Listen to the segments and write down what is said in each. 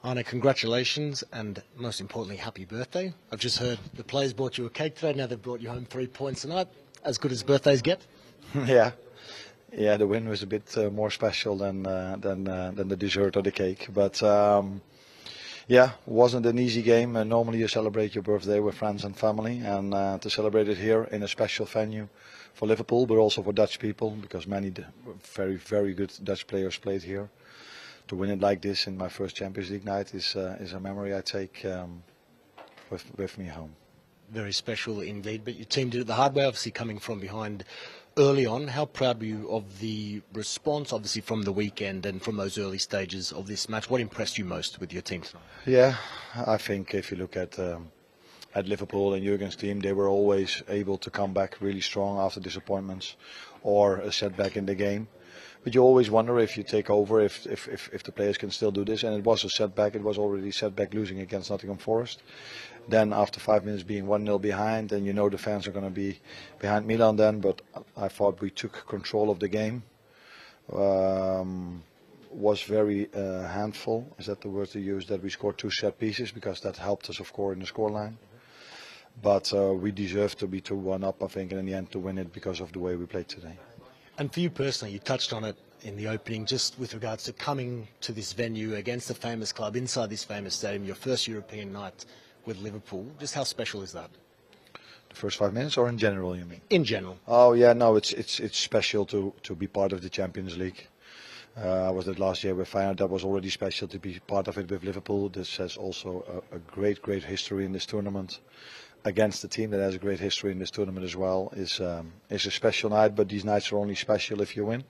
Arne, congratulations and most importantly, happy birthday. I've just heard the players bought you a cake today. Now they've brought you home 3 points tonight. As good as birthdays get? Yeah, the win was a bit more special than the dessert or the cake. But yeah, wasn't an easy game. Normally you celebrate your birthday with friends and family, and to celebrate it here in a special venue for Liverpool, but also for Dutch people, because many very, very good Dutch players played here. To win it like this in my first Champions League night is a memory I take with me home. Very special indeed, but your team did it the hard way, obviously coming from behind early on. How proud were you of the response, obviously, from the weekend and from those early stages of this match? What impressed you most with your team tonight? Yeah, I think if you look at Liverpool and Jurgen's team, they were always able to come back really strong after disappointments or a setback in the game. But you always wonder if you take over, if the players can still do this. And it was a setback. It was already a setback losing against Nottingham Forest. Then after 5 minutes being 1-0 behind, and you know the fans are going to be behind Milan then. But I thought we took control of the game. Was very handful, is that the word to use, that we scored 2 set pieces, because that helped us, of course, in the scoreline. But we deserved to be 2-1 up, I think, and in the end to win it because of the way we played today. And for you personally, you touched on it in the opening, just with regards to coming to this venue against a famous club, inside this famous stadium, your first European night with Liverpool. Just how special is that? The first 5 minutes, or in general, you mean? In general. Oh yeah, no, it's special to be part of the Champions League. I was there last year with Feyenoord. That was already special to be part of it with Liverpool. This has also a great history in this tournament. Against a team that has a great history in this tournament as well is a special night. But these nights are only special if you win,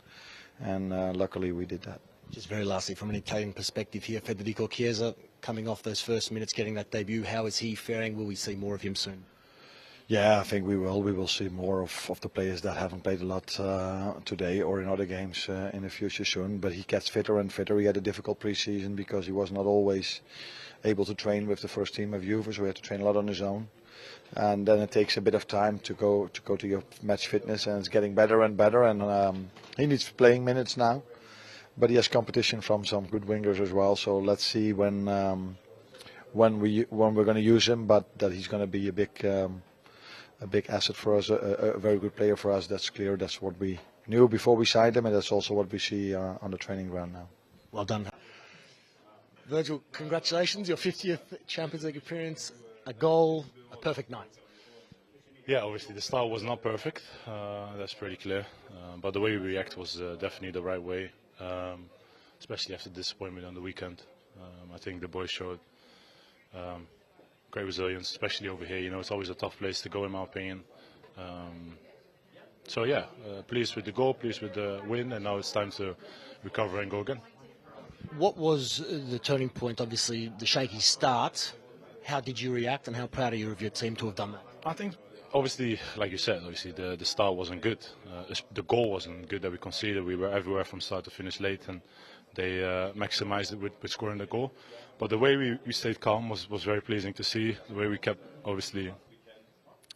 and luckily we did that. Just very lastly, from an Italian perspective here, Federico Chiesa coming off those first minutes, getting that debut. How is he faring? Will we see more of him soon? Yeah, I think we will. We will see more of the players that haven't played a lot today or in other games in the future soon. But he gets fitter and fitter. He had a difficult pre-season because he was not always able to train with the first team of Juve, so he had to train a lot on his own. And then it takes a bit of time to go to your match fitness, and it's getting better and better. And he needs playing minutes now, but he has competition from some good wingers as well. So let's see when we're going to use him, but that he's going to be a big asset for us, a very good player for us. That's clear. That's what we knew before we signed him, and that's also what we see on the training ground now. Well done. Virgil, congratulations, your 50th Champions League appearance, a goal, a perfect night. Yeah, obviously the start was not perfect, that's pretty clear, but the way we react was definitely the right way, especially after disappointment on the weekend. I think the boys showed great resilience, especially over here. You know, it's always a tough place to go in my opinion. So yeah, pleased with the goal, pleased with the win, and now it's time to recover and go again. What was the turning point? Obviously the shaky start. How did you react, and how proud are you of your team to have done that? I think, obviously, like you said, obviously the start wasn't good. The goal wasn't good that we conceded. We were everywhere from start to finish late, and they maximised it with scoring the goal. But the way we stayed calm was very pleasing to see. The way we kept, obviously,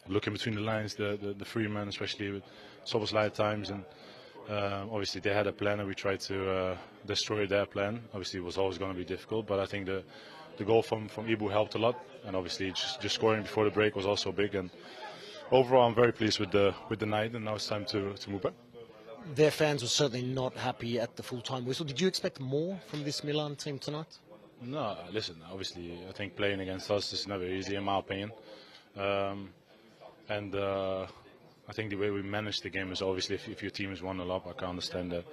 looking between the lines, the free men, especially with Szoboszlai at times, and obviously they had a plan, and we tried to destroy their plan. Obviously, it was always going to be difficult, but I think the goal from Ibu helped a lot, and obviously just scoring before the break was also big. And overall, I'm very pleased with the night, and now it's time to move on. Their fans were certainly not happy at the full-time whistle. Did you expect more from this Milan team tonight? No, listen, obviously I think playing against us is never easy in my opinion, and I think the way we managed the game is obviously if your team is 1-0 up, I can understand that.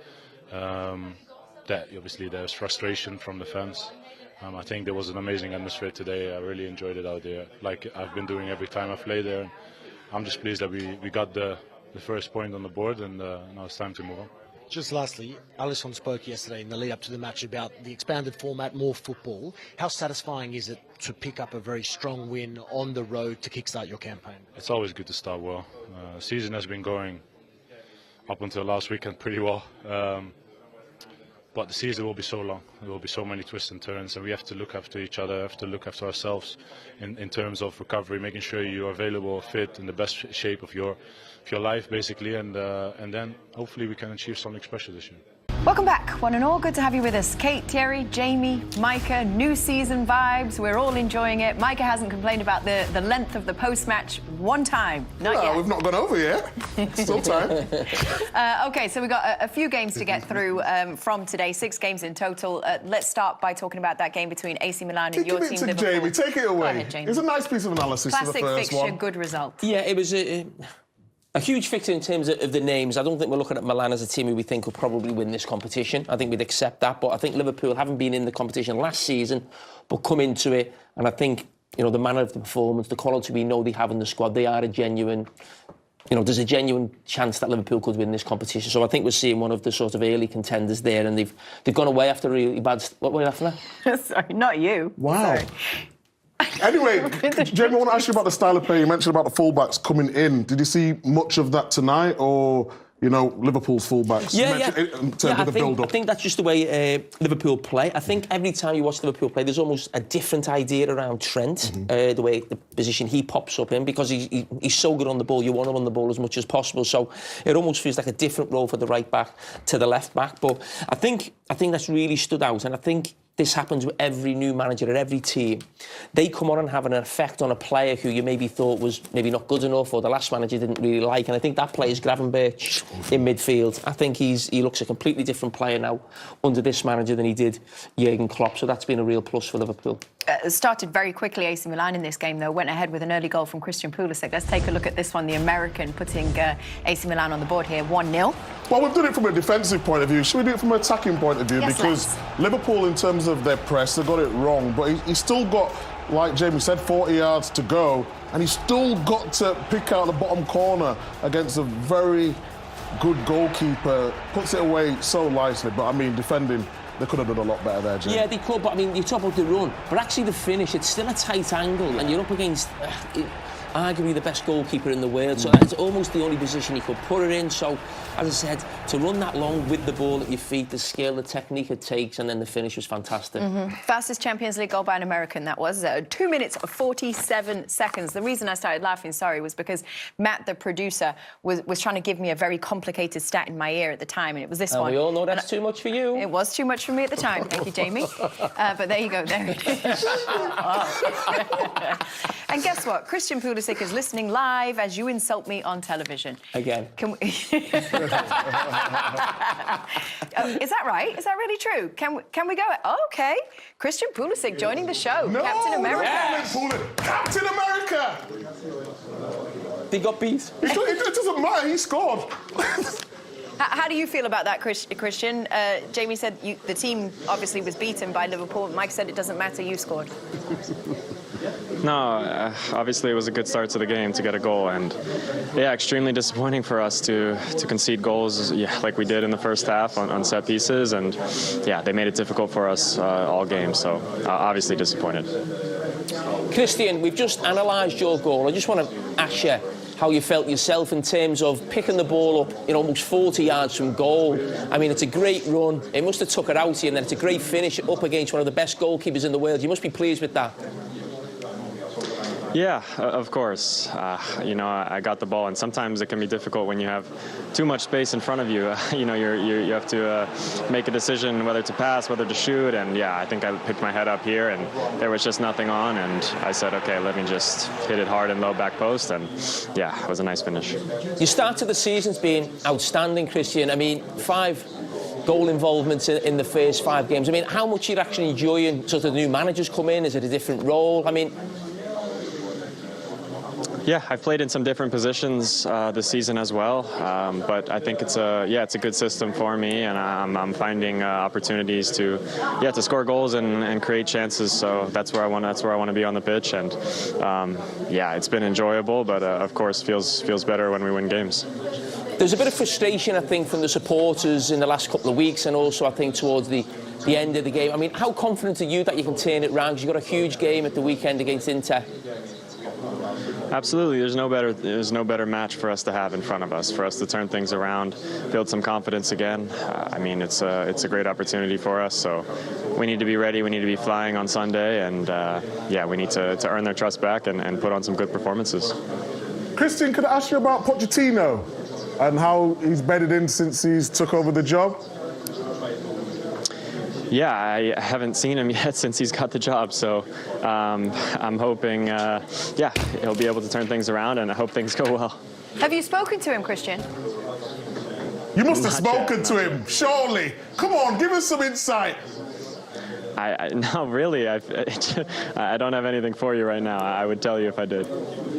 That obviously there's frustration from the fans. I think there was an amazing atmosphere today. I really enjoyed it out there, like I've been doing every time I play there. I'm just pleased that we got the first point on the board, and now it's time to move on. Just lastly, Alisson spoke yesterday in the lead up to the match about the expanded format, more football. How satisfying is it to pick up a very strong win on the road to kickstart your campaign? It's always good to start well. Season has been going up until last weekend pretty well. But the season will be so long. There will be so many twists and turns, and we have to look after each other, have to look after ourselves in terms of recovery, making sure you are available, fit, in the best shape of your life, basically, and then hopefully we can achieve something special this year. Welcome back, one and all. Good to have you with us. Kate, Thierry, Jamie, Micah, new season vibes. We're all enjoying it. Micah hasn't complained about the length of the post-match one time. Not yet. We've not gone over yet. Still time. OK, so we've got a few games to get through from today, 6 games in total. Let's start by talking about that game between AC Milan and your team, Liverpool. Jamie, take it away. Go ahead, Jamie. It was a nice piece of analysis for the Classic first fixture, one. good result. Yeah, it was a huge fixture in terms of the names. I don't think we're looking at Milan as a team who we think will probably win this competition. I think we'd accept that. But I think Liverpool haven't been in the competition last season, but come into it. And I think, you know, the manner of the performance, the quality we know they have in the squad, they are a genuine... You know, there's a genuine chance that Liverpool could win this competition. So I think we're seeing one of the sort of early contenders there. And they've gone away after a really bad... What were you laughing at? Sorry, not you. Wow. Sorry. Anyway, Jamie, I want to ask you about the style of play. You mentioned about the fullbacks coming in. Did you see much of that tonight, or, you know, Liverpool's fullbacks? In terms of the build-up. I think that's just the way Liverpool play. I think every time you watch Liverpool play, there's almost a different idea around Trent, the way, the position he pops up in, because he's so good on the ball. You want him on the ball as much as possible. So it almost feels like a different role for the right back to the left back. But I think that's really stood out, and I think this happens with every new manager at every team. They come on and have an effect on a player who you maybe thought was maybe not good enough, or the last manager didn't really like. And I think that player is Gravenberch in midfield. I think he looks a completely different player now under this manager than he did Jurgen Klopp. So that's been a real plus for Liverpool. Started very quickly, AC Milan in this game, though. Went ahead with an early goal from Christian Pulisic. Let's take a look at this one. The American putting AC Milan on the board here, 1-0. Well, we've done it from a defensive point of view. Should we do it from an attacking point of view? Yes, because let's. Liverpool, in terms of their press, they got it wrong. But he's still got, like Jamie said, 40 yards to go. And he's still got to pick out the bottom corner against a very good goalkeeper. Puts it away so nicely. But, I mean, defending... They could have done a lot better there, Jamie. Yeah, they could, but I mean, you talk about the run, but actually the finish, it's still a tight angle, and you're up against arguably the best goalkeeper in the world, so that's almost the only position he could put it in. So, as I said, to run that long with the ball at your feet, the skill, the technique it takes, and then the finish was fantastic. Fastest Champions League goal by an American, that was. 2 minutes, 47 seconds. The reason I started laughing, sorry, was because Matt, the producer, was trying to give me a very complicated stat in my ear at the time, and it was this one. We all know that's too much for you. It was too much for me at the time. Thank you, Jamie. But there you go. There it is. And guess what? Christian Pulisic is listening live as you insult me on television. Again. Can we... Is that right? Is that really true? Can we go? Oh, OK. Christian Pulisic joining the show. No, Captain America. Yes. Captain America! They got beat. It doesn't matter. He scored. How do you feel about that, Christian? Jamie said the team obviously was beaten by Liverpool. Mike said it doesn't matter, you scored. No, obviously it was a good start to the game to get a goal, and yeah, extremely disappointing for us to concede goals, like we did in the first half on set pieces, and yeah, they made it difficult for us all game, so obviously disappointed. Christian, we've just analysed your goal. I just want to ask you how you felt yourself in terms of picking the ball up, almost 40 yards from goal. I mean, it's a great run. It must have took it out of you, and then it's a great finish up against one of the best goalkeepers in the world. You must be pleased with that. Yeah, of course. I got the ball, and sometimes it can be difficult when you have too much space in front of you. You have to make a decision whether to pass, whether to shoot, and yeah, I think I picked my head up here, and there was just nothing on, and I said, okay, let me just hit it hard and low back post, and yeah, it was a nice finish. You started the season's been outstanding, Christian. I mean, 5 goal involvements in the first 5 games. I mean, how much you're actually enjoying sort of the new managers come in? Is it a different role? I mean... Yeah, I've played in some different positions this season as well, but I think it's a good system for me, and I'm finding opportunities to score goals and create chances. So that's where I want to be on the pitch, and it's been enjoyable, but of course feels better when we win games. There's a bit of frustration, I think, from the supporters in the last couple of weeks, and also I think towards the end of the game. I mean, how confident are you that you can turn it round? Because you've got a huge game at the weekend against Inter. Absolutely, there's no better match for us to have in front of us, for us to turn things around, build some confidence again. I mean, it's a great opportunity for us, so we need to be ready, we need to be flying on Sunday, and we need to earn their trust back and put on some good performances. Christian, could I ask you about Pochettino and how he's bedded in since he's took over the job? Yeah, I haven't seen him yet since he's got the job, so I'm hoping, yeah, he'll be able to turn things around, and I hope things go well. Have you spoken to him, Christian? You must have spoken to him, surely. Come on, give us some insight. No, really, I don't have anything for you right now. I would tell you if I did.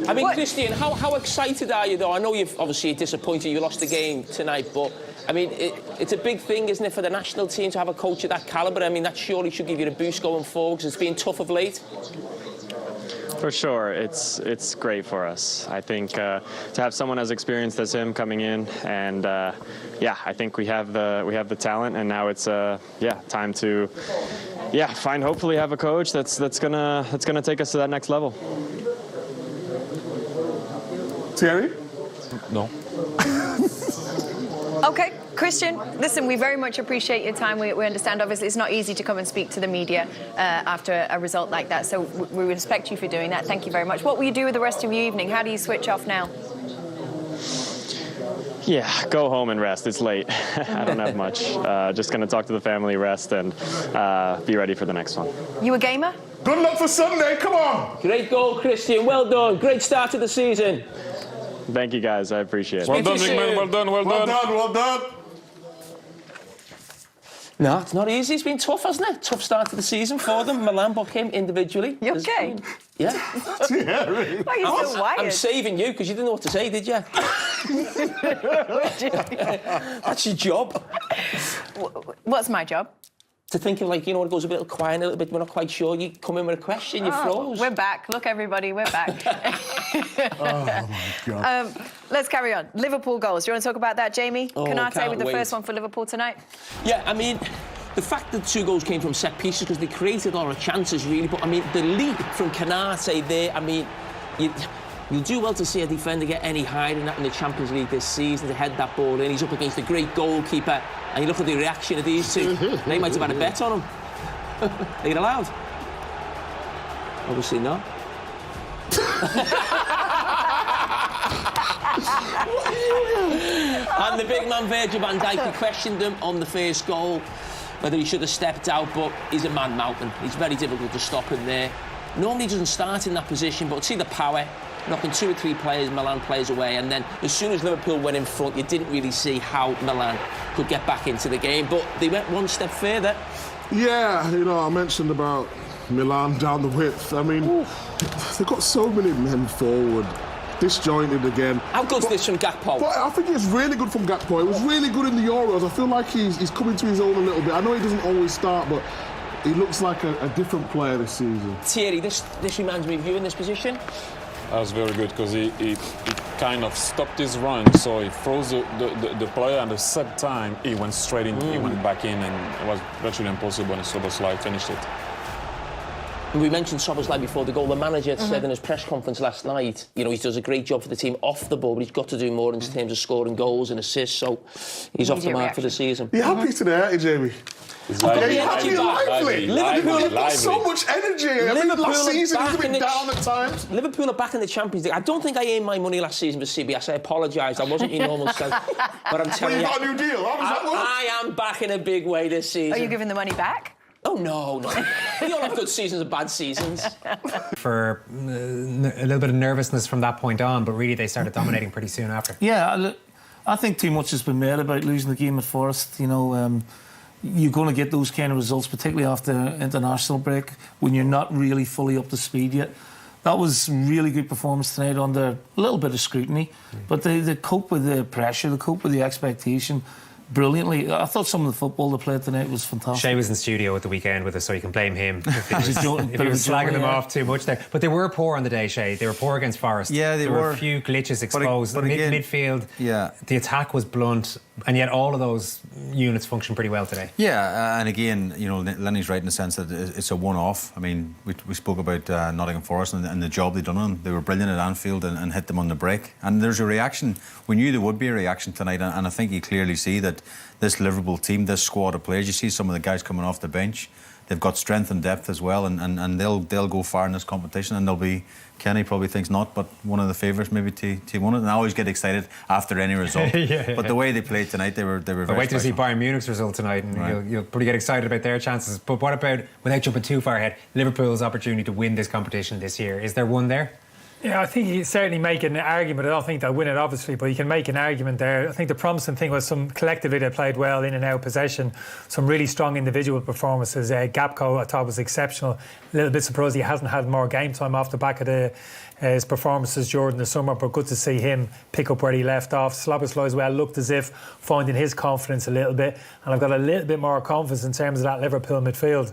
I mean, Christian, how excited are you, though? I know you've obviously disappointed you lost the game tonight, but, I mean, it's a big thing, isn't it, for the national team to have a coach of that calibre? I mean, that surely should give you a boost going forward, because it's been tough of late. For sure, it's great for us. I think to have someone as experienced as him coming in, and yeah, I think we have the talent, and now it's time to hopefully have a coach that's gonna take us to that next level. Thierry? No. Okay, Christian, listen, we very much appreciate your time. We understand, obviously, it's not easy to come and speak to the media after a result like that, so we respect you for doing that. Thank you very much. What will you do with the rest of your evening? How do you switch off now? Yeah, go home and rest. It's late. I don't have much. Just going to talk to the family, rest, and be ready for the next one. You a gamer? Good luck for Sunday, come on! Great goal, Christian. Well done. Great start to the season. Thank you, guys. I appreciate it. Well done, big man. Well done, well done. Well done. No, it's not easy. It's been tough, hasn't it? Tough start to the season for them. Milan, but him individually. You okay? Yeah. Thierry. Why are you so wired? I'm saving you because you didn't know what to say, did you? That's your job. What's my job? To think of, like, you know, it goes a bit quiet, a little bit, we're not quite sure. You come in with a question, you froze. We're back. Look, everybody, we're back. Oh, my God. Let's carry on. Liverpool goals. Do you want to talk about that, Jamie? Canate can't with the wait. first one for Liverpool tonight. Yeah, I mean, the fact that 2 goals came from set pieces because they created a lot of chances, really. But, I mean, the leap from Canate there, I mean, you'll do well to see a defender get any higher than that in the Champions League this season to head that ball in. He's up against a great goalkeeper. And you look at the reaction of these two. They might have had a bet on him. Are you allowed? Obviously not. And the big man, Virgil van Dijk, he questioned him on the first goal, whether he should have stepped out, but he's a man mountain. It's very difficult to stop him there. Normally he doesn't start in that position, but see the power, knocking 2 or 3 players, Milan players away, and then as soon as Liverpool went in front, you didn't really see how Milan could get back into the game, but they went one step further. Yeah, you know, I mentioned about Milan down the width. I mean, they've got so many men forward, disjointed again. How good's this from Gakpo? But I think it's really good from Gakpo. It was really good in the Euros. I feel like he's coming to his own a little bit. I know he doesn't always start, but he looks like a different player this season. Thierry, this reminds me of you in this position. That was very good because he kind of stopped his run, so he froze the player, and the set time he went straight in, he went back in, and it was virtually impossible when Szoboszlai finished it. We mentioned Szoboszlai before the goal. The manager said in his press conference last night, you know, he does a great job for the team off the ball, but he's got to do more in terms of scoring goals and assists, so he's off the mark for the season. Are you happy today, aren't you, Jamie? Lively. Liverpool have got so much energy. I mean, last season he's been down at times. Liverpool are back in the Champions League. I don't think I earned my money last season for CBS. I apologise. I wasn't your normal self. But I'm telling you, got a new deal. How does that work? I am back in a big way this season. Are you giving the money back? Oh, no. We all have good seasons and bad seasons. For a little bit of nervousness from that point on, but really they started dominating pretty soon after. Yeah, I think too much has been made about losing the game at Forest. You know, you're going to get those kind of results, particularly after international break, when you're not really fully up to speed yet. That was really good performance tonight under a little bit of scrutiny, but they cope with the pressure, they cope with the expectation brilliantly. I thought some of the football they played tonight was fantastic. Shay was in studio at the weekend with us, so you can blame him if he was If slagging them off too much there. But they were poor on the day, Shay. They were poor against Forest. Yeah, there were a few glitches exposed. But again, midfield, yeah, the attack was blunt, and yet all of those units functioned pretty well today. Yeah, and again, you know, Lenny's right in the sense that it's a one-off. I mean, we spoke about Nottingham Forest and the job they'd done on them. They were brilliant at Anfield and hit them on the break. And there's a reaction. We knew there would be a reaction tonight, and I think you clearly see that this Liverpool team, this squad of players, you see some of the guys coming off the bench, they've got strength and depth as well, and they'll go far in this competition, and they'll be. Kenny probably thinks not, but one of the favourites maybe to win it. And I always get excited after any result. But the way they played tonight, they were very wait till special. you see Bayern Munich's result tonight, and you'll probably get excited about their chances. But what about, without jumping too far ahead, Liverpool's opportunity to win this competition this year? Is there one there? Yeah, I think you certainly make an argument. I don't think they'll win it, obviously, but you can make an argument there. I think the promising thing was collectively they played well in and out of possession. Some really strong individual performances. Gapco, I thought, was exceptional. A little bit surprised he hasn't had more game time off the back of his performances during the summer, but good to see him pick up where he left off. Szoboszlai as well looked as if finding his confidence a little bit, and I've got a little bit more confidence in terms of that Liverpool midfield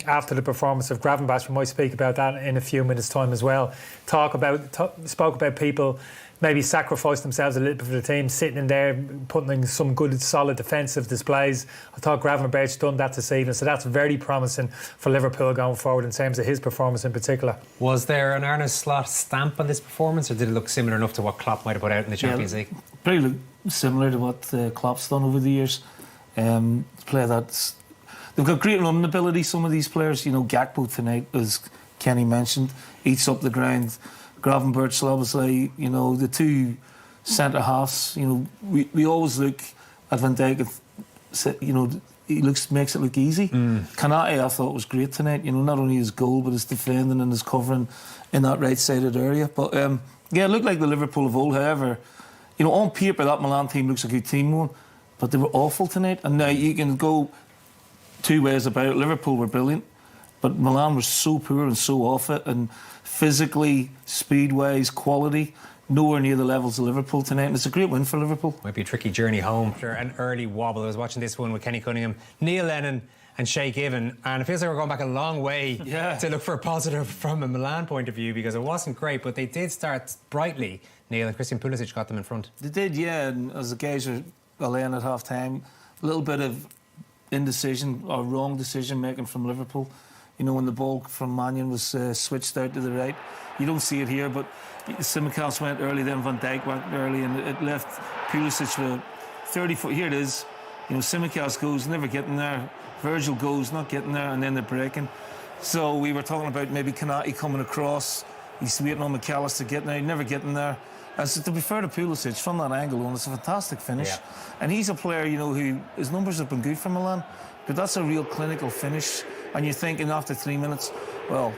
after the performance of Gravenberch. We might speak about that in a few minutes' time as well. Spoke about people maybe sacrificed themselves a little bit for the team, sitting in there, putting in some good, solid defensive displays. I thought Gravenberch done that this evening, so that's very promising for Liverpool going forward in terms of his performance in particular. Was there an Arne Slot stamp on this performance, or did it look similar enough to what Klopp might have put out in the Champions League? Pretty look similar to what Klopp's done over the years. Player that's they've got great running ability. Some of these players, Gakpo tonight, as Kenny mentioned, eats up the ground. Gravenberch, Szoboszlai, the two centre halves. We always look at Van Dijk and he makes it look easy. Kanate, I thought, was great tonight. Not only his goal but his defending and his covering in that right-sided area. But it looked like the Liverpool of old. However, on paper that Milan team looks a good team, one, but they were awful tonight. And now you can go two ways about it. Liverpool were brilliant, but Milan was so poor and so off it, and physically, speed-wise, quality, nowhere near the levels of Liverpool tonight. And it's a great win for Liverpool. Might be a tricky journey home after an early wobble. I was watching this one with Kenny Cunningham, Neil Lennon and Shay Given, and it feels like we're going back a long way to look for a positive from a Milan point of view, because it wasn't great, but they did start brightly, Neil, and Christian Pulisic got them in front. They did, yeah, and as the guys were laying at half-time, a little bit of indecision or wrong decision-making from Liverpool. When the ball from Mannion was switched out to the right. You don't see it here, but Tsimikas went early, then Van Dijk went early, and it left Pulisic with 30 foot. Here it is. Tsimikas goes, never getting there. Virgil goes, not getting there, and then they're breaking. So we were talking about maybe Kanate coming across. He's waiting on McAllister getting there, never getting there. And so to be fair to Pulisic, from that angle on, it's a fantastic finish. Yeah. And he's a player, who his numbers have been good for Milan, but that's a real clinical finish. And you're thinking after 3 minutes, well,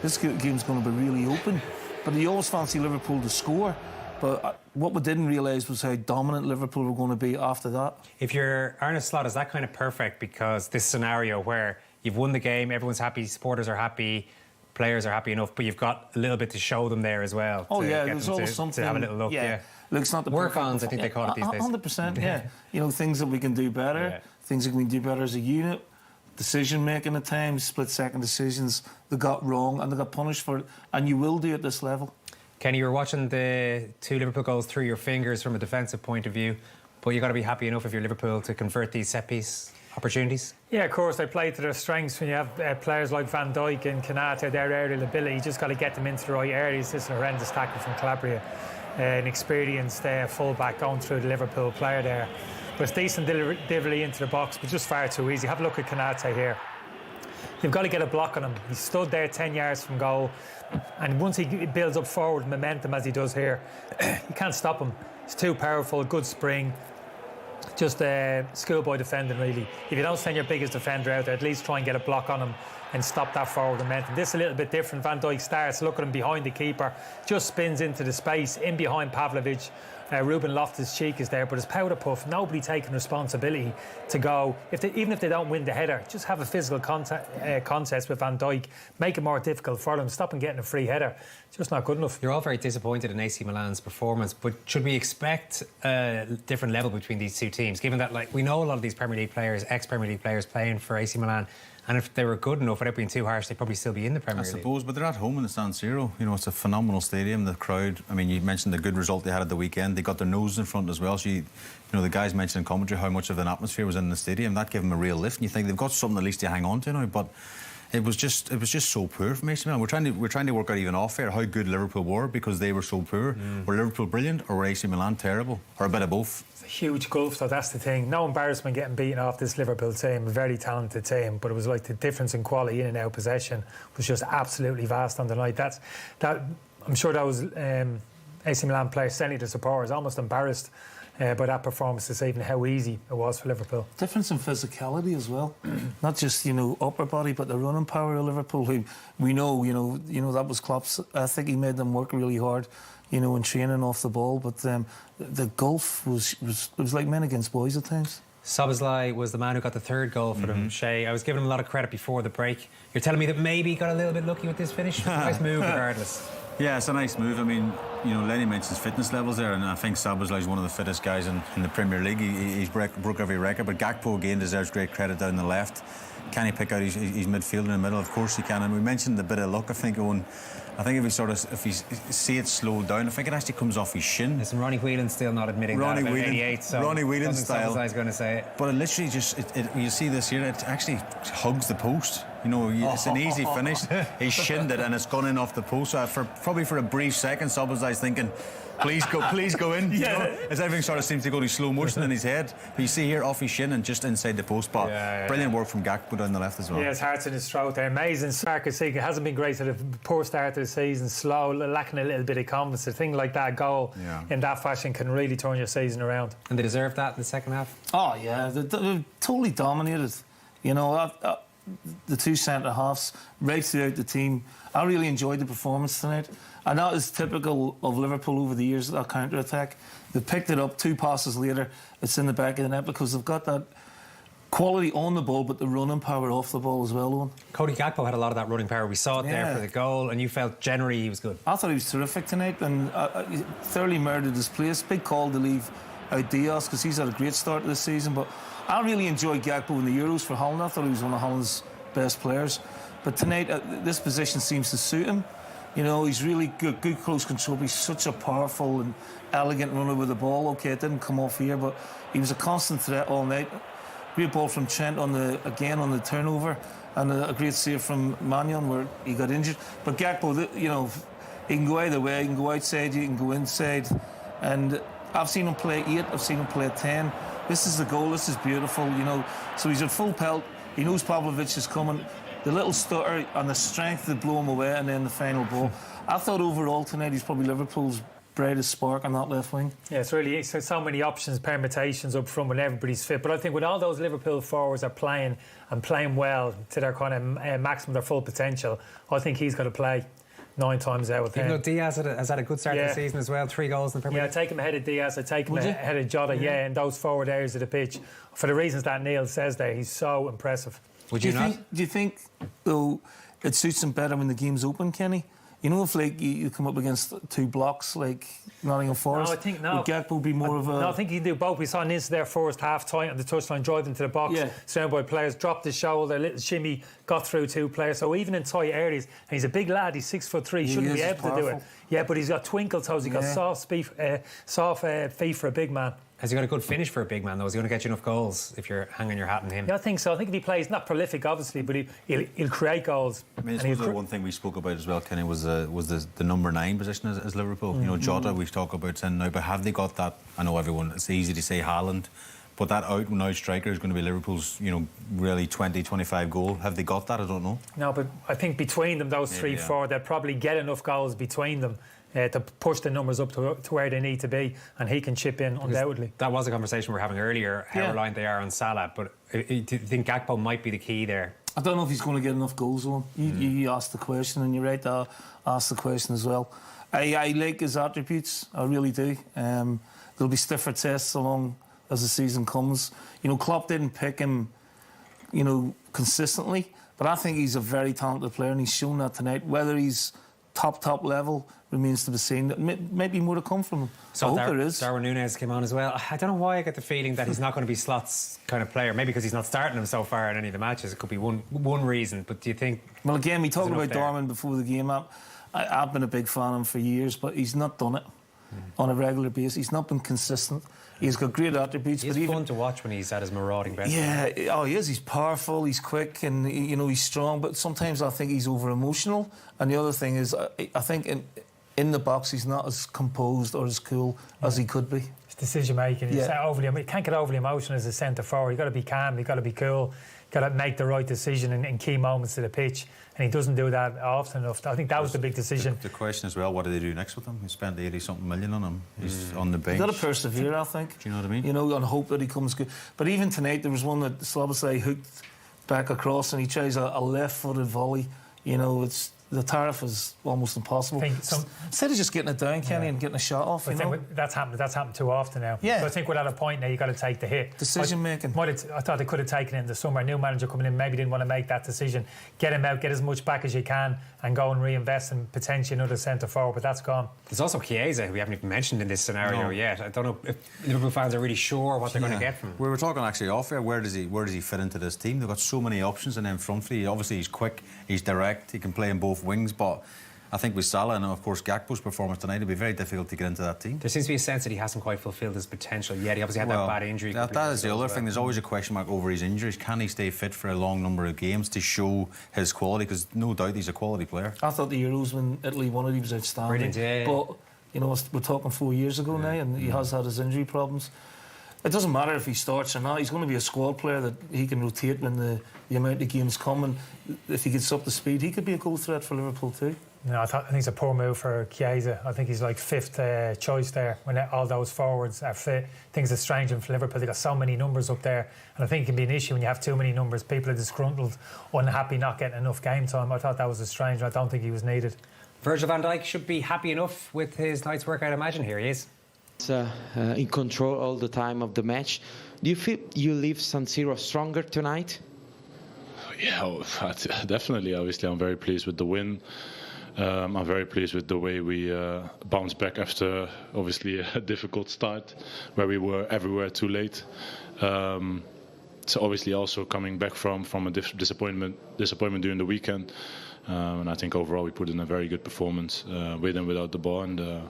this game's going to be really open. But you always fancy Liverpool to score. But what we didn't realise was how dominant Liverpool were going to be after that. If you're Arne Slot, is that kind of perfect? Because this scenario where you've won the game, everyone's happy, supporters are happy, players are happy enough, but you've got a little bit to show them there as well. Oh, yeah, there's always something. To have a little look, yeah. Look, it's not the work-ons, I think they call it these days. 100%, yeah. Things that we can do better, things that we can do better as a unit. Decision-making at times, split-second decisions they got wrong and they got punished for it, and you will do at this level. Kenny, you were watching the two Liverpool goals through your fingers from a defensive point of view, but you've got to be happy enough if you're Liverpool to convert these set-piece opportunities. Yeah, of course, they play to their strengths. When you have players like Van Dijk and Kanate, their aerial ability, you just got to get them into the right areas. This is a horrendous tackle from Calabria. An experienced full-back going through the Liverpool player there. But it's decent delivery into the box, but just far too easy. Have a look at Kanate here. You've got to get a block on him. He stood there 10 yards from goal, and once he builds up forward momentum as he does here, you can't stop him. He's too powerful, good spring. Just schoolboy defending, really. If you don't send your biggest defender out there, at least try and get a block on him and stop that forward momentum. This is a little bit different. Van Dijk starts looking him behind the keeper, just spins into the space, in behind Pavlovic. Ruben Loftus-Cheek is there, but it's powder puff. Nobody taking responsibility to go. Even if they don't win the header, just have a physical contest with Van Dijk. Make it more difficult for them. Stop them getting a free header. Just not good enough. You're all very disappointed in AC Milan's performance, but should we expect a different level between these two teams? Given that, we know a lot of these Premier League players, ex-Premier League players, playing for AC Milan. And if they were good enough, without being too harsh, they'd probably still be in the Premier League. I suppose, but they're at home in the San Siro. It's a phenomenal stadium. The crowd, you mentioned the good result they had at the weekend. They got their nose in front as well. So, the guys mentioned in commentary how much of an atmosphere was in the stadium. That gave them a real lift. And you think they've got something at least to hang on to now. But it was just so poor from AC Milan. We're trying to work out even off air how good Liverpool were because they were so poor. Were Liverpool brilliant or were AC Milan terrible? Or a bit of both? huge gulf, though. That's the thing. No embarrassment getting beaten off this Liverpool team, a very talented team, but it was like the difference in quality in and out possession was just absolutely vast on the night. I'm sure that was AC Milan players, certainly the supporters, almost embarrassed by that performance this evening, how easy it was for Liverpool. Difference in physicality as well, not just upper body, but the running power of Liverpool. Who we know, that was Klopp's. I think he made them work really hard, in training off the ball. But the gulf was like men against boys at times. Szoboszlai was the man who got the third goal for them. Shay, I was giving him a lot of credit before the break. You're telling me that maybe he got a little bit lucky with this finish? Nice move, regardless. Yeah, it's a nice move. I mean, Lenny mentions fitness levels there, and I think Szoboszlai is one of the fittest guys in the Premier League. He's broke every record, but Gakpo again deserves great credit down the left. Can he pick out his midfield in the middle? Of course he can. And we mentioned a bit of luck, I think, Owen. I think if you see it slowed down, I think it actually comes off his shin. Listen, Ronnie Whelan's still not admitting that about 88, so Ronnie Whelan style. Szoboszlai's going to say it. But it literally you see this here, it actually hugs the post. It's an easy finish. He shinned it and it's gone in off the post. So probably for a brief second, Szoboszlai's thinking, please go in. As everything sort of seems to go to slow motion in his head. But you see here off his shin and just inside the post. But brilliant work from Gakpo down the left as well. Yeah, his heart's in his throat there. Amazing Sarkis. It hasn't been great at a poor start to the season, slow, lacking a little bit of confidence. A thing like that goal in that fashion can really turn your season around. And they deserved that in the second half? Oh yeah, they totally dominated. The two centre halves right throughout the team. I really enjoyed the performance tonight, and that is typical of Liverpool over the years. That counter attack, they picked it up 2 passes later. It's in the back of the net because they've got that quality on the ball, but the running power off the ball as well. Owen. Cody Gakpo had a lot of that running power. We saw it there for the goal, and you felt generally he was good. I thought he was terrific tonight, and he thoroughly murdered his place. Big call to leave out Diaz because he's had a great start to this season, but I really enjoyed Gakpo in the Euros for Holland. I thought he was one of Holland's best players. But tonight, this position seems to suit him. He's really good close control. He's such a powerful and elegant runner with the ball. Okay, it didn't come off here, but he was a constant threat all night. Great ball from Trent on the turnover, and a great save from Mannion where he got injured. But Gakpo, he can go either way. He can go outside, he can go inside. And I've seen him play 8, I've seen him play 10. This is the goal, this is beautiful, So he's at full pelt, he knows Pavlovic is coming. The little stutter and the strength to blow him away, and then the final ball. I thought overall tonight he's probably Liverpool's brightest spark on that left wing. Yeah, it's really so many options, permutations up front when everybody's fit. But I think when all those Liverpool forwards are playing well to their kind of maximum, their full potential, I think he's got to play 9 times out of 10. Even though Diaz has had a good start to the season as well, 3 goals in the Premier League. Yeah, I take him ahead of Diaz, I take him ahead of Jota, in those forward areas of the pitch. For the reasons that Neil says there, he's so impressive. Would you not? Do you think, though, it suits him better when the game's open, Kenny? If you come up against 2 blocks like Nottingham Forest, no, I think would Gakpo be more of a... No, I think he can do both. We saw Nins there first half tight on the touchline, drive into the box, surrounded by players, dropped his shoulder, a little shimmy, got through 2 players. So even in tight areas, and he's a big lad, he's 6'3", he shouldn't be able to do it. Yeah, but he's got twinkle toes, he's got soft feet for a big man. Has he got a good finish for a big man, though? Is he going to get you enough goals if you're hanging your hat on him? Yeah, I think so. I think if he plays, not prolific, obviously, but he'll create goals. I mean, I suppose one thing we spoke about as well, Kenny, was the number 9 position as Liverpool. Jota, we've talked about saying now, but have they got that? I know it's easy to say Haaland, but that out-and-out striker is going to be Liverpool's, really 20-25 goal. Have they got that? I don't know. No, but I think between them, those 3, 4, they'll probably get enough goals between them to push the numbers up to where they need to be, and he can chip in undoubtedly. That was a conversation we were having earlier, how reliant they are on Salah, but do you think Gakpo might be the key there? I don't know if he's going to get enough goals on. You asked the question, and you're right to ask the question as well. I like his attributes, I really do. There'll be stiffer tests along as the season comes. Klopp didn't pick him, consistently, but I think he's a very talented player, and he's shown that tonight. Whether he's top level remains to be seen. Maybe more to come from him. So I hope there is. Darwin Núñez came on as well. I don't know why I get the feeling that he's not going to be Slot's kind of player. Maybe because he's not starting him so far in any of the matches. It could be one reason. But do you think... Well, again, we talked about Darwin before the game. I've been a big fan of him for years, but he's not done it on a regular basis. He's not been consistent. He's got great attributes. He's fun to watch when he's at his marauding best. Yeah, he is. He's powerful, he's quick, and he's strong. But sometimes I think he's over emotional. And the other thing is, I think in the box, he's not as composed or as cool as he could be. It's decision making. Yeah. You can't get overly emotional as a centre forward. You've got to be calm, you've got to be cool, you've got to make the right decision in key moments of the pitch. And he doesn't do that often enough. I think that was the big decision. The question as well, what do they do next with him? He spent 80-something million on him. He's on the bench. You've got to persevere, I think. Do you know what I mean? You know, and hope that he comes good. But even tonight, there was one that Slobosai hooked back across and he tries a left-footed volley. You know, the tariff is almost impossible. Instead of just getting it down, Kenny, and getting a shot off, that's happened too often now. Yeah. So I think we're at a point now you've got to take the hit. Decision making. I thought they could have taken it in the summer. A new manager coming in maybe didn't want to make that decision. Get him out, get as much back as you can, and go and reinvest in potentially another centre forward. But that's gone. There's also Chiesa, who we haven't even mentioned in this scenario yet. I don't know if Liverpool fans are really sure what they're going to get from him. We were talking actually off air. Where does he fit into this team? They've got so many options in them front three. Obviously, he's quick, he's direct, he can play in both wings, but I think with Salah and of course Gakpo's performance tonight, it'll be very difficult to get into that team. There seems to be a sense that he hasn't quite fulfilled his potential yet. He obviously had that bad injury. That is the other thing. There's always a question mark over his injuries. Can he stay fit for a long number of games to show his quality? Because no doubt he's a quality player. I thought the Euros when Italy won it, he was outstanding. Brilliant, yeah. But, you know, we're talking 4 years ago now, and he has had his injury problems. It doesn't matter if he starts or not. He's going to be a squad player that he can rotate when the amount of games come. And if he gets up to speed, he could be a goal threat for Liverpool too. No, I think it's a poor move for Chiesa. I think he's like fifth choice there when all those forwards are fit. Things are strange for Liverpool. They've got so many numbers up there. And I think it can be an issue when you have too many numbers. People are disgruntled, unhappy, not getting enough game time. I thought that was a strange. I don't think he was needed. Virgil van Dijk should be happy enough with his night's work, I'd imagine. Here he is. In control all the time of the match. Do you feel you leave San Siro stronger tonight? Yeah, definitely. Obviously, I'm very pleased with the win. I'm very pleased with the way we bounced back after obviously a difficult start where we were everywhere too late. So obviously also coming back from a disappointment during the weekend. And I think overall we put in a very good performance with and without the ball, and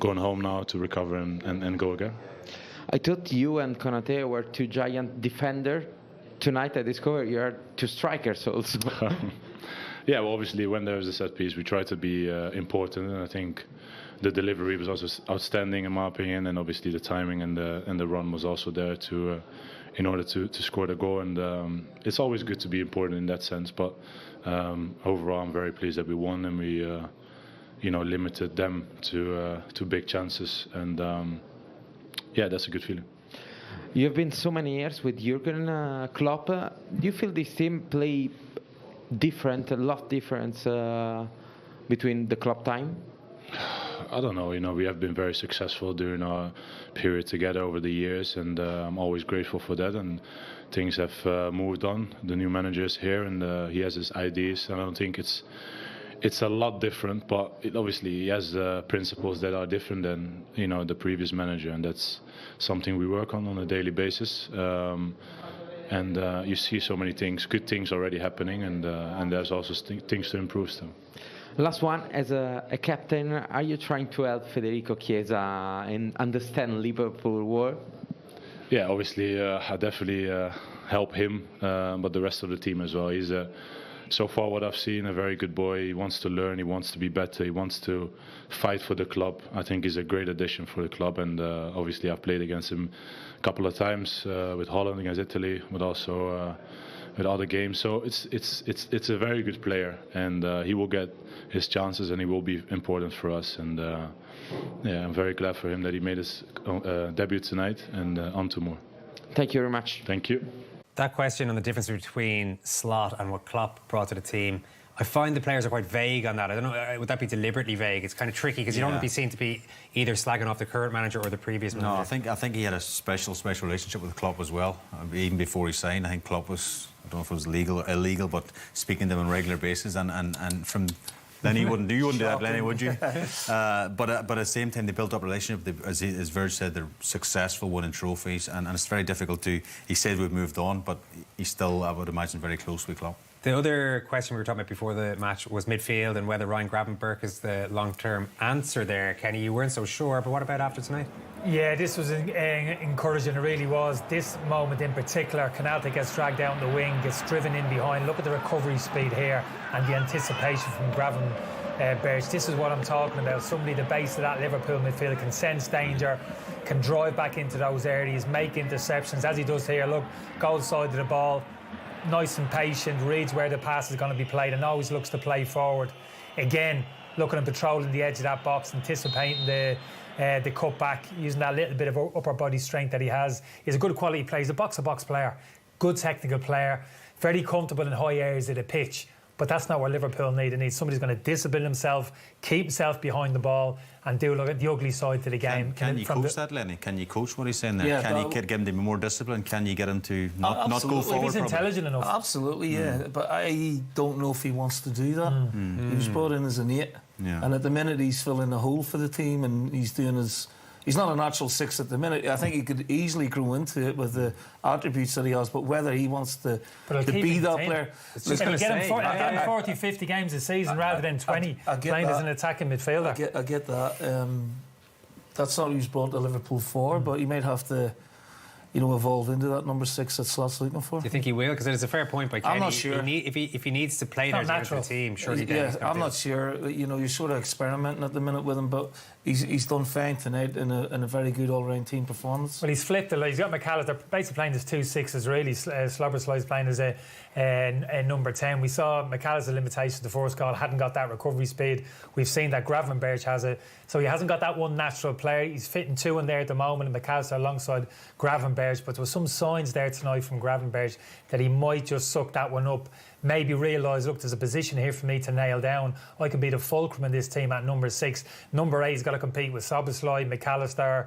going home now to recover and go again. I thought you and Konate were two giant defenders. Tonight I discovered you are two strikers also. Yeah, well, obviously when there's a set piece we try to be important, and I think the delivery was also outstanding in my opinion, and obviously the timing and the run was also there to in order to score the goal, and it's always good to be important in that sense, but overall I'm very pleased that we won, and we limited them to big chances, and yeah, that's a good feeling. You have been so many years with Jurgen Klopp. Do you feel this team play different, a lot difference between the Klopp time? I don't know. We have been very successful during our period together over the years, and I'm always grateful for that. And things have moved on. The new manager is here, and he has his ideas. And I don't think it's a lot different, but obviously he has principles that are different than the previous manager, and that's something we work on a daily basis. And you see so many things, good things already happening, and there's also things to improve still. Last one, as a captain, are you trying to help Federico Chiesa and understand Liverpool world? Yeah, obviously I definitely help him, but the rest of the team as well. He's so far what I've seen, a very good boy. He wants to learn, he wants to be better, he wants to fight for the club. I think he's a great addition for the club, and obviously I've played against him a couple of times with Holland, against Italy, but also with other games. So it's a very good player, and he will get his chances, and he will be important for us. And yeah, I'm very glad for him that he made his debut tonight, and on to more. Thank you very much. Thank you. That question on the difference between Slot and what Klopp brought to the team, I find the players are quite vague on that. I don't know, would that be deliberately vague? It's kind of tricky because you don't want to be seen to be either slagging off the current manager or the previous manager. No, I think he had a special relationship with Klopp as well. Even before he signed, I think Klopp was, I don't know if it was legal or illegal, but speaking to him on a regular basis, and from then you wouldn't do that, Lenny, would you? But at the same time, they built up a relationship. As Virg said, they're successful, winning trophies, and it's very difficult to. He said we've moved on, but he's still, I would imagine, very close with Klopp. The other question we were talking about before the match was midfield and whether Ryan Gravenberch is the long-term answer there. Kenny, you weren't so sure, but what about after tonight? Yeah, this was encouraging, it really was. This moment in particular, Canate gets dragged down the wing, gets driven in behind. Look at the recovery speed here and the anticipation from Gravenberch. This is what I'm talking about. Somebody the base of that Liverpool midfield can sense danger, can drive back into those areas, make interceptions, as he does here. Look, goal side of the ball, nice and patient, reads where the pass is going to be played and always looks to play forward. Again, looking and patrolling the edge of that box, anticipating the cut back, using that little bit of upper body strength that he has. He's a good quality player. He's a box-to-box player, good technical player, very comfortable in high areas of the pitch. But that's not what Liverpool need. They need somebody who's going to discipline himself, keep himself behind the ball, and do look at the ugly side to the game. Can you coach that, Lenny? Can you coach what he's saying there? Yeah, can you get him to be more disciplined? Can you get him to not go forward? If he's intelligent enough. Absolutely, yeah. But I don't know if he wants to do that. He was brought in as an 8. Yeah. And at the minute he's filling the hole for the team and he's doing his... He's not a natural 6 at the minute. I think he could easily grow into it with the attributes that he has, but whether he wants to be that player... Get him 40, 50 games a season rather than 20 playing as an attacking midfielder. I get that. That's not what he was brought to Liverpool for, but he might have to... evolve into that number 6 that Slot's looking for. Do you think he will? Because it's a fair point by Kenny. I'm not sure. If he needs to play there to the team, surely I'm not sure. You're sort of experimenting at the minute with him, but he's done fine tonight in a very good all-round team performance. Well, he's flipped it. He's got McAllister basically playing as 2 6s, really. Slobberslide playing as a number 10. We saw McAllister's limitation the first goal, hadn't got that recovery speed. We've seen that Gravenberch has it. So he hasn't got that one natural player. He's fitting 2 in there at the moment, and McAllister alongside Gravenberch. But there were some signs there tonight from Gravenberch that he might just suck that one up. Maybe realise, look, there's a position here for me to nail down. I can be the fulcrum in this team at number 6. Number 8, he's got to compete with Szoboszlai, McAllister,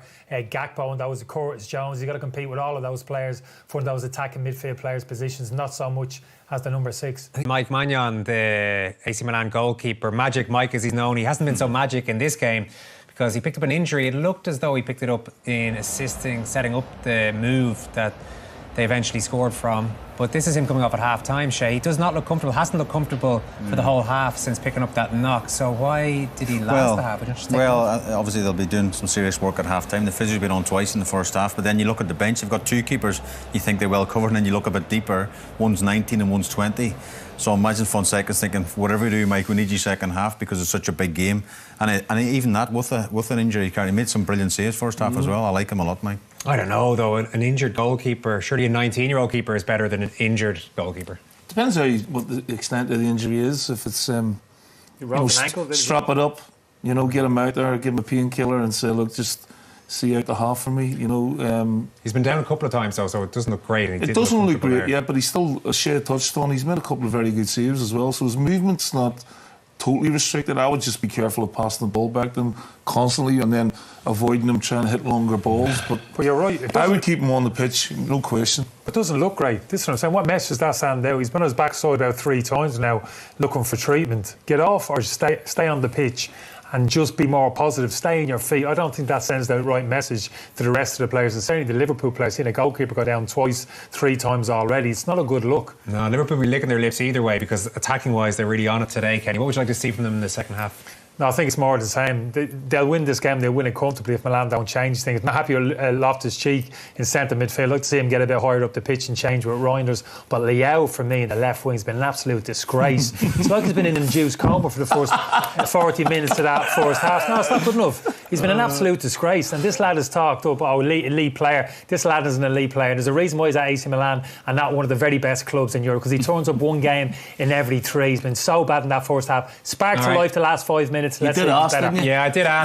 Gakpo, and those Curtis Jones. He's got to compete with all of those players for those attacking midfield players' positions, not so much as the number 6. Mike Maignan, the AC Milan goalkeeper, Magic Mike as he's known, he hasn't been so magic in this game because he picked up an injury. It looked as though he picked it up in setting up the move that they eventually scored from. But this is him coming off at half-time, Shay. He does not look comfortable, hasn't looked comfortable for the whole half since picking up that knock. So why did he last the half? Obviously they'll be doing some serious work at half-time. The physio's been on twice in the first half, but then you look at the bench, you've got 2 keepers you think they're well covered, and then you look a bit deeper, one's 19 and one's 20. So imagine Fonseca's thinking, whatever you do, Mike, we need you second half because it's such a big game. And even that, with an injury, he made some brilliant saves first half as well. I like him a lot, Mike. I don't know, though. An injured goalkeeper, surely a 19-year-old keeper is better than an injured goalkeeper. Depends what the extent of the injury is. If it's strap it up, get him out there, give him a painkiller and say, look, just see out the half for me. He's been down a couple of times though, so it doesn't look great. It doesn't look great, yeah, but he's still a shared touchstone. He's made a couple of very good saves as well, so his movement's not totally restricted. I would just be careful of passing the ball back to him constantly and then avoiding him trying to hit longer balls. But you're right. I would keep him on the pitch, no question. It doesn't look great. This is what I'm saying. What message does that send out? He's been on his backside about 3 times now looking for treatment. Get off or stay on the pitch and just be more positive, stay in your feet. I don't think that sends the right message to the rest of the players, and certainly the Liverpool players. Seen a goalkeeper go down 3 times already. It's not a good look. No, Liverpool will be licking their lips either way because attacking-wise they're really on it today, Kenny. What would you like to see from them in the second half? No, I think it's more the same. They'll win this game, they'll win it comfortably if Milan don't change things. I'm happy with Loftus-Cheek in centre midfield. I'd like to see him get a bit higher up the pitch and change with Reinders. But Leao, for me, in the left wing, has been an absolute disgrace. It's like he's been in induced coma for the first 40 minutes of that first half. No, it's not good enough. He's been an absolute disgrace. And this lad has talked up, elite player. This lad is an elite player. And there's a reason why he's at AC Milan and not one of the very best clubs in Europe, because he turns up one game in every 3. He's been so bad in that first half. Sparked to life the last 5 minutes. Let's see better. Yeah, I did ask.